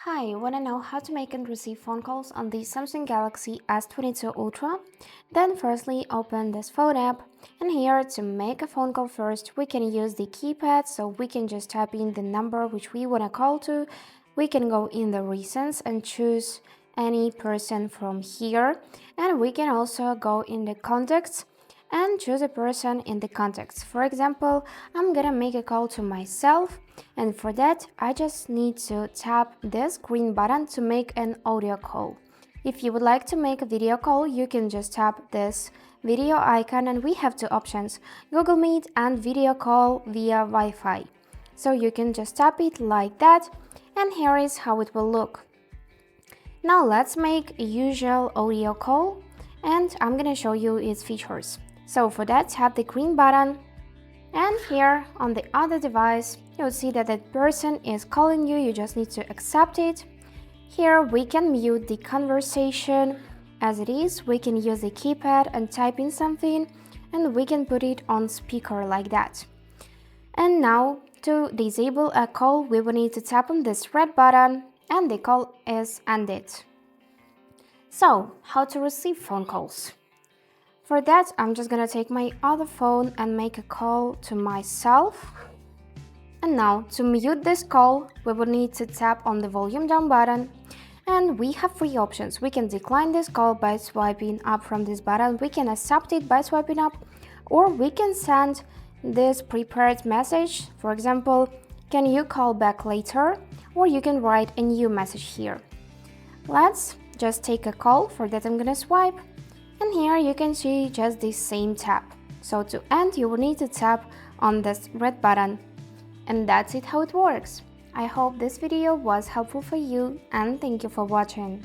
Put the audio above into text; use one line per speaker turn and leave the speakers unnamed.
Hi, wanna know how to make and receive phone calls on the Samsung Galaxy S22 Ultra? Then firstly open this phone app, and here to make a phone call first we can use the keypad, so we can just type in the number which we wanna call to. We can go in the recents and choose any person from here, and we can also go in the contacts and choose a person in the contacts. For example, I'm gonna make a call to myself, and for that I just need to tap this green button to make an audio call. If you would like to make a video call, you can just tap this video icon, and we have two options: Google Meet and video call via Wi-Fi. So you can just tap it like that, and here is how it will look. Now let's make a usual audio call, and I'm gonna show you its features. So for that, tap the green button, and here on the other device you'll see that that person is calling you. You just need to accept it. Here we can mute the conversation as it is. We can use the keypad and type in something, and we can put it on speaker like that. And now to disable a call, we will need to tap on this red button, and the call is ended. So how to receive phone calls? For that, I'm just gonna take my other phone and make a call to myself. And now, to mute this call, we will need to tap on the volume down button. And we have three options. We can decline this call by swiping up from this button, we can accept it by swiping up, or we can send this prepared message. For example, can you call back later? Or you can write a new message here. Let's just take a call. For that, I'm gonna swipe. And here you can see just the same tap. So to end, you will need to tap on this red button. And that's it how it works. I hope this video was helpful for you, and thank you for watching.